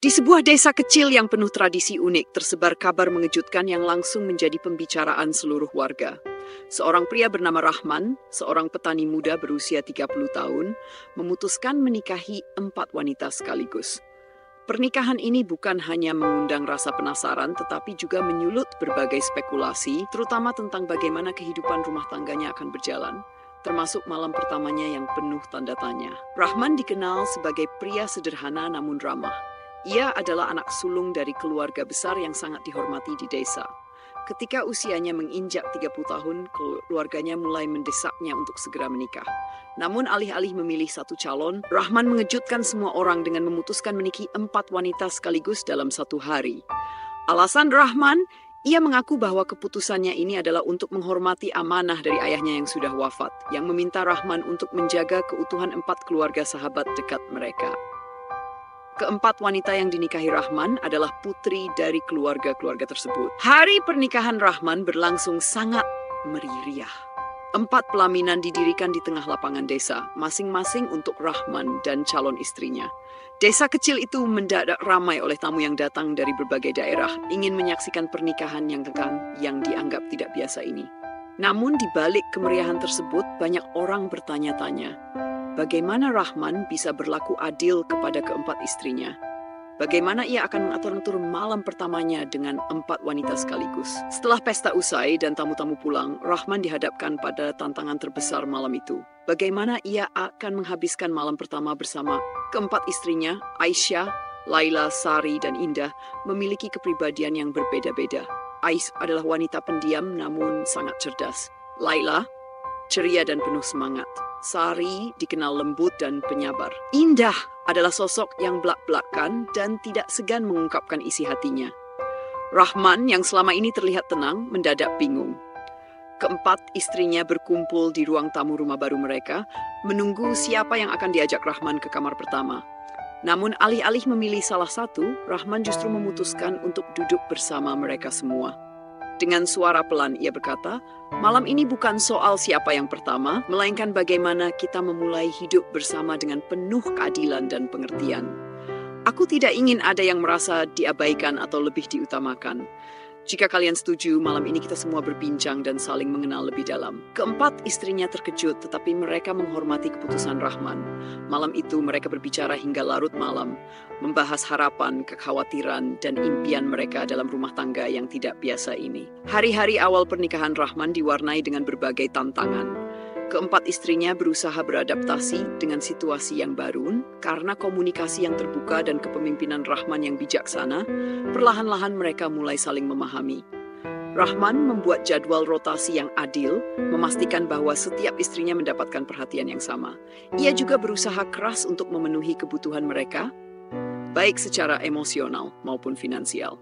Di sebuah desa kecil yang penuh tradisi unik, tersebar kabar mengejutkan yang langsung menjadi pembicaraan seluruh warga. Seorang pria bernama Rahman, seorang petani muda berusia 30 tahun, memutuskan menikahi 4 wanita sekaligus. Pernikahan ini bukan hanya mengundang rasa penasaran, tetapi juga menyulut berbagai spekulasi, terutama tentang bagaimana kehidupan rumah tangganya akan berjalan, termasuk malam pertamanya yang penuh tanda tanya. Rahman dikenal sebagai pria sederhana namun ramah. Ia adalah anak sulung dari keluarga besar yang sangat dihormati di desa. Ketika usianya menginjak 30 tahun, keluarganya mulai mendesaknya untuk segera menikah. Namun alih-alih memilih satu calon, Rahman mengejutkan semua orang dengan memutuskan menikahi 4 wanita sekaligus dalam satu hari. Alasan Rahman, ia mengaku bahwa keputusannya ini adalah untuk menghormati amanah dari ayahnya yang sudah wafat, yang meminta Rahman untuk menjaga keutuhan 4 keluarga sahabat dekat mereka. Keempat wanita yang dinikahi Rahman adalah putri dari keluarga-keluarga tersebut. Hari pernikahan Rahman berlangsung sangat meriah. 4 pelaminan didirikan di tengah lapangan desa, masing-masing untuk Rahman dan calon istrinya. Desa kecil itu mendadak ramai oleh tamu yang datang dari berbagai daerah, ingin menyaksikan pernikahan yang kekang yang dianggap tidak biasa ini. Namun di balik kemeriahan tersebut, banyak orang bertanya-tanya, bagaimana Rahman bisa berlaku adil kepada keempat istrinya? Bagaimana ia akan mengatur-atur malam pertamanya dengan 4 wanita sekaligus? Setelah pesta usai dan tamu-tamu pulang, Rahman dihadapkan pada tantangan terbesar malam itu. Bagaimana ia akan menghabiskan malam pertama bersama keempat istrinya, Aisyah, Laila, Sari, dan Indah, memiliki kepribadian yang berbeda-beda. Ais adalah wanita pendiam namun sangat cerdas. Laila, ceria dan penuh semangat. Sari dikenal lembut dan penyabar. Indah adalah sosok yang belak-belakan dan tidak segan mengungkapkan isi hatinya. Rahman yang selama ini terlihat tenang mendadak bingung. Keempat istrinya berkumpul di ruang tamu rumah baru mereka, menunggu siapa yang akan diajak Rahman ke kamar pertama. Namun alih-alih memilih salah satu, Rahman justru memutuskan untuk duduk bersama mereka semua. Dengan suara pelan ia berkata, malam ini bukan soal siapa yang pertama, melainkan bagaimana kita memulai hidup bersama dengan penuh keadilan dan pengertian. Aku tidak ingin ada yang merasa diabaikan atau lebih diutamakan. Jika kalian setuju, malam ini kita semua berbincang dan saling mengenal lebih dalam. Keempat istrinya terkejut, tetapi mereka menghormati keputusan Rahman. Malam itu mereka berbicara hingga larut malam, membahas harapan, kekhawatiran, dan impian mereka dalam rumah tangga yang tidak biasa ini. Hari-hari awal pernikahan Rahman diwarnai dengan berbagai tantangan. Keempat istrinya berusaha beradaptasi dengan situasi yang baru, karena komunikasi yang terbuka dan kepemimpinan Rahman yang bijaksana, perlahan-lahan mereka mulai saling memahami. Rahman membuat jadwal rotasi yang adil, memastikan bahwa setiap istrinya mendapatkan perhatian yang sama. Ia juga berusaha keras untuk memenuhi kebutuhan mereka, baik secara emosional maupun finansial.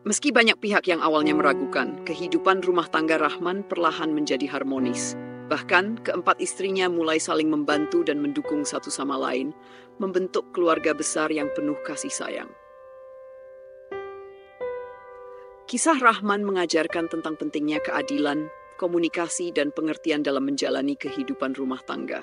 Meski banyak pihak yang awalnya meragukan, kehidupan rumah tangga Rahman perlahan menjadi harmonis. Bahkan, keempat istrinya mulai saling membantu dan mendukung satu sama lain, membentuk keluarga besar yang penuh kasih sayang. Kisah Rahman mengajarkan tentang pentingnya keadilan, komunikasi, dan pengertian dalam menjalani kehidupan rumah tangga.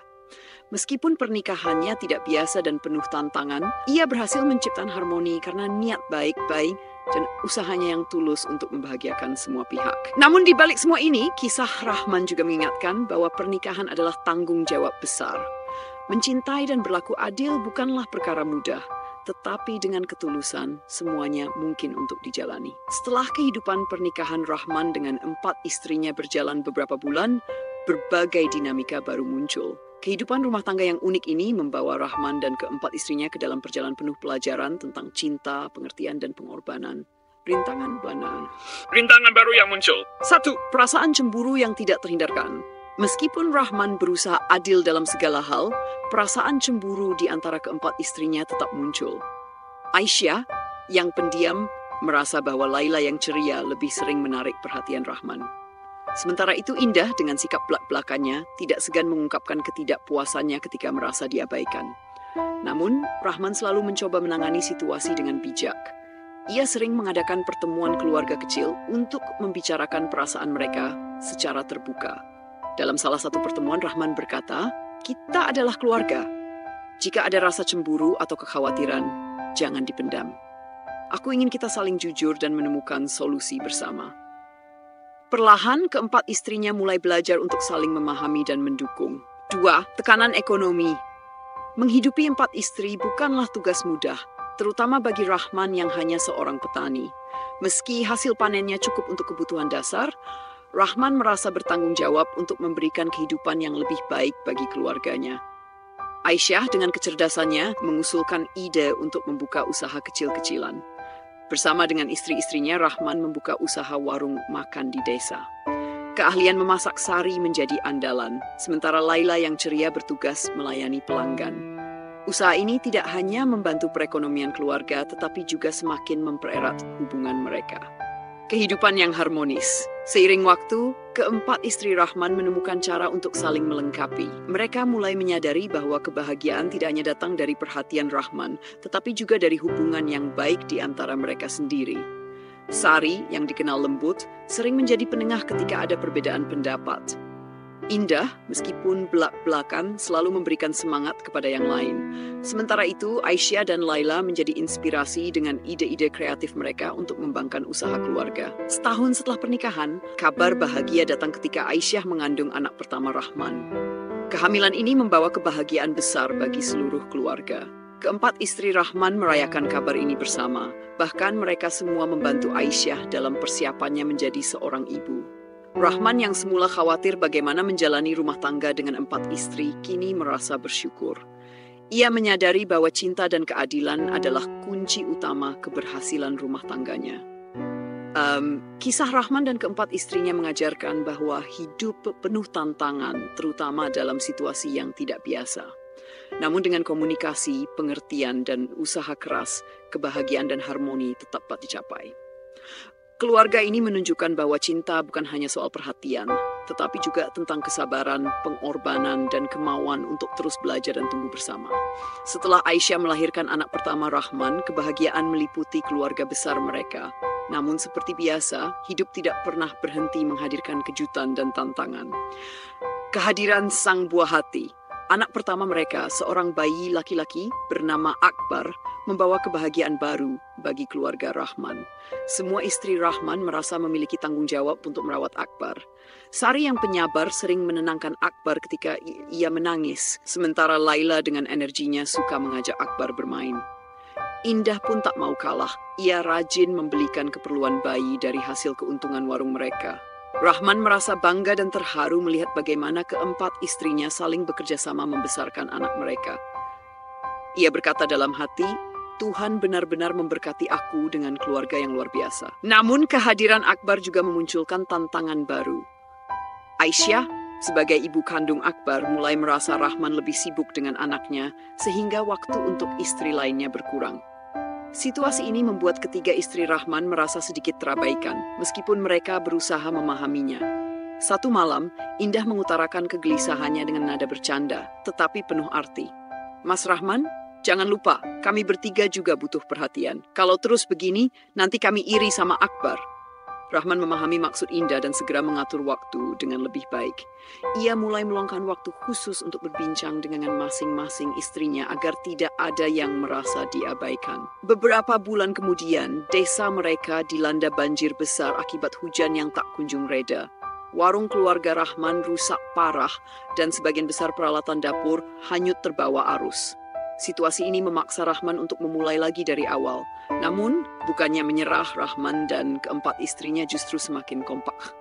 Meskipun pernikahannya tidak biasa dan penuh tantangan, ia berhasil menciptakan harmoni karena niat baik-baik dan usahanya yang tulus untuk membahagiakan semua pihak. Namun di balik semua ini, kisah Rahman juga mengingatkan bahwa pernikahan adalah tanggung jawab besar. Mencintai dan berlaku adil bukanlah perkara mudah, tetapi dengan ketulusan, semuanya mungkin untuk dijalani. Setelah kehidupan pernikahan Rahman dengan 4 istrinya berjalan beberapa bulan, berbagai dinamika baru muncul. Kehidupan rumah tangga yang unik ini membawa Rahman dan keempat istrinya ke dalam perjalanan penuh pelajaran tentang cinta, pengertian, dan pengorbanan. Rintangan baru yang muncul. 1. Perasaan cemburu yang tidak terhindarkan. Meskipun Rahman berusaha adil dalam segala hal, perasaan cemburu di antara keempat istrinya tetap muncul. Aisyah, yang pendiam, merasa bahwa Laila yang ceria lebih sering menarik perhatian Rahman. Sementara itu Indah dengan sikap belak-belakannya tidak segan mengungkapkan ketidakpuasannya ketika merasa diabaikan. Namun, Rahman selalu mencoba menangani situasi dengan bijak. Ia sering mengadakan pertemuan keluarga kecil untuk membicarakan perasaan mereka secara terbuka. Dalam salah satu pertemuan, Rahman berkata, "Kita adalah keluarga. Jika ada rasa cemburu atau kekhawatiran, jangan dipendam. Aku ingin kita saling jujur dan menemukan solusi bersama. Perlahan, keempat istrinya mulai belajar untuk saling memahami dan mendukung. 2. Tekanan ekonomi. Menghidupi 4 istri bukanlah tugas mudah, terutama bagi Rahman yang hanya seorang petani. Meski hasil panennya cukup untuk kebutuhan dasar, Rahman merasa bertanggung jawab untuk memberikan kehidupan yang lebih baik bagi keluarganya. Aisyah dengan kecerdasannya mengusulkan ide untuk membuka usaha kecil-kecilan. Bersama dengan istri-istrinya, Rahman membuka usaha warung makan di desa. Keahlian memasak sari menjadi andalan, sementara Laila yang ceria bertugas melayani pelanggan. Usaha ini tidak hanya membantu perekonomian keluarga, tetapi juga semakin mempererat hubungan mereka. Kehidupan yang harmonis. Seiring waktu, keempat istri Rahman menemukan cara untuk saling melengkapi. Mereka mulai menyadari bahwa kebahagiaan tidak hanya datang dari perhatian Rahman, tetapi juga dari hubungan yang baik di antara mereka sendiri. Sari, yang dikenal lembut, sering menjadi penengah ketika ada perbedaan pendapat. Indah, meskipun belak-belakan, selalu memberikan semangat kepada yang lain. Sementara itu, Aisyah dan Laila menjadi inspirasi dengan ide-ide kreatif mereka untuk mengembangkan usaha keluarga. Setahun setelah pernikahan, kabar bahagia datang ketika Aisyah mengandung anak pertama Rahman. Kehamilan ini membawa kebahagiaan besar bagi seluruh keluarga. Keempat istri Rahman merayakan kabar ini bersama. Bahkan mereka semua membantu Aisyah dalam persiapannya menjadi seorang ibu. Rahman yang semula khawatir bagaimana menjalani rumah tangga dengan 4 istri, kini merasa bersyukur. Ia menyadari bahwa cinta dan keadilan adalah kunci utama keberhasilan rumah tangganya. Kisah Rahman dan keempat istrinya mengajarkan bahwa hidup penuh tantangan, terutama dalam situasi yang tidak biasa. Namun dengan komunikasi, pengertian, dan usaha keras, kebahagiaan dan harmoni tetap dapat dicapai. Keluarga ini menunjukkan bahwa cinta bukan hanya soal perhatian, tetapi juga tentang kesabaran, pengorbanan, dan kemauan untuk terus belajar dan tumbuh bersama. Setelah Aisyah melahirkan anak pertama Rahman, kebahagiaan meliputi keluarga besar mereka. Namun seperti biasa, hidup tidak pernah berhenti menghadirkan kejutan dan tantangan. Kehadiran sang buah hati, anak pertama mereka, seorang bayi laki-laki bernama Akbar, membawa kebahagiaan baru bagi keluarga Rahman. Semua istri Rahman merasa memiliki tanggung jawab untuk merawat Akbar. Sari yang penyabar sering menenangkan Akbar ketika ia menangis, sementara Laila dengan energinya suka mengajak Akbar bermain. Indah pun tak mau kalah. Ia rajin membelikan keperluan bayi dari hasil keuntungan warung mereka. Rahman merasa bangga dan terharu melihat bagaimana keempat istrinya saling bekerja sama membesarkan anak mereka. Ia berkata dalam hati, Tuhan benar-benar memberkati aku dengan keluarga yang luar biasa. Namun kehadiran Akbar juga memunculkan tantangan baru. Aisyah, sebagai ibu kandung Akbar, mulai merasa Rahman lebih sibuk dengan anaknya, sehingga waktu untuk istri lainnya berkurang. Situasi ini membuat ketiga istri Rahman merasa sedikit terabaikan, meskipun mereka berusaha memahaminya. Satu malam, Indah mengutarakan kegelisahannya dengan nada bercanda, tetapi penuh arti. Mas Rahman, jangan lupa, kami bertiga juga butuh perhatian. Kalau terus begini, nanti kami iri sama Akbar. Rahman memahami maksud Indah dan segera mengatur waktu dengan lebih baik. Ia mulai meluangkan waktu khusus untuk berbincang dengan masing-masing istrinya agar tidak ada yang merasa diabaikan. Beberapa bulan kemudian, desa mereka dilanda banjir besar akibat hujan yang tak kunjung reda. Warung keluarga Rahman rusak parah dan sebagian besar peralatan dapur hanyut terbawa arus. Situasi ini memaksa Rahman untuk memulai lagi dari awal. Namun, bukannya menyerah, Rahman dan keempat istrinya justru semakin kompak.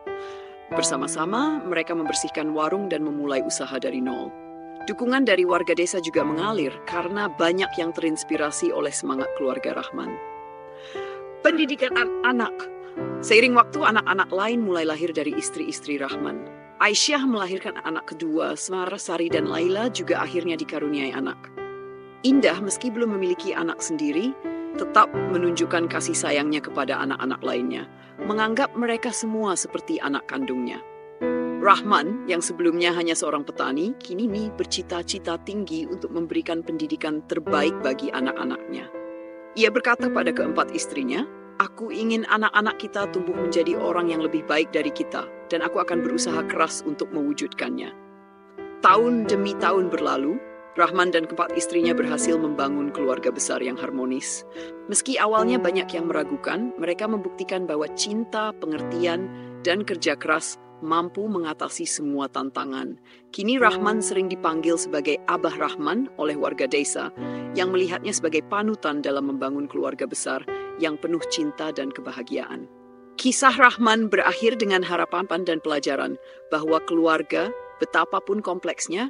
Bersama-sama, mereka membersihkan warung dan memulai usaha dari nol. Dukungan dari warga desa juga mengalir karena banyak yang terinspirasi oleh semangat keluarga Rahman. Pendidikan anak. Seiring waktu, anak-anak lain mulai lahir dari istri-istri Rahman. Aisyah melahirkan anak kedua, sementara Sari dan Laila juga akhirnya dikaruniai anak. Indah, meski belum memiliki anak sendiri, tetap menunjukkan kasih sayangnya kepada anak-anak lainnya, menganggap mereka semua seperti anak kandungnya. Rahman, yang sebelumnya hanya seorang petani, kini bercita-cita tinggi untuk memberikan pendidikan terbaik bagi anak-anaknya. Ia berkata pada keempat istrinya, "Aku ingin anak-anak kita tumbuh menjadi orang yang lebih baik dari kita, dan aku akan berusaha keras untuk mewujudkannya." Tahun demi tahun berlalu, Rahman dan keempat istrinya berhasil membangun keluarga besar yang harmonis. Meski awalnya banyak yang meragukan, mereka membuktikan bahwa cinta, pengertian, dan kerja keras mampu mengatasi semua tantangan. Kini Rahman sering dipanggil sebagai Abah Rahman oleh warga desa yang melihatnya sebagai panutan dalam membangun keluarga besar yang penuh cinta dan kebahagiaan. Kisah Rahman berakhir dengan harapan dan pelajaran bahwa keluarga, betapapun kompleksnya,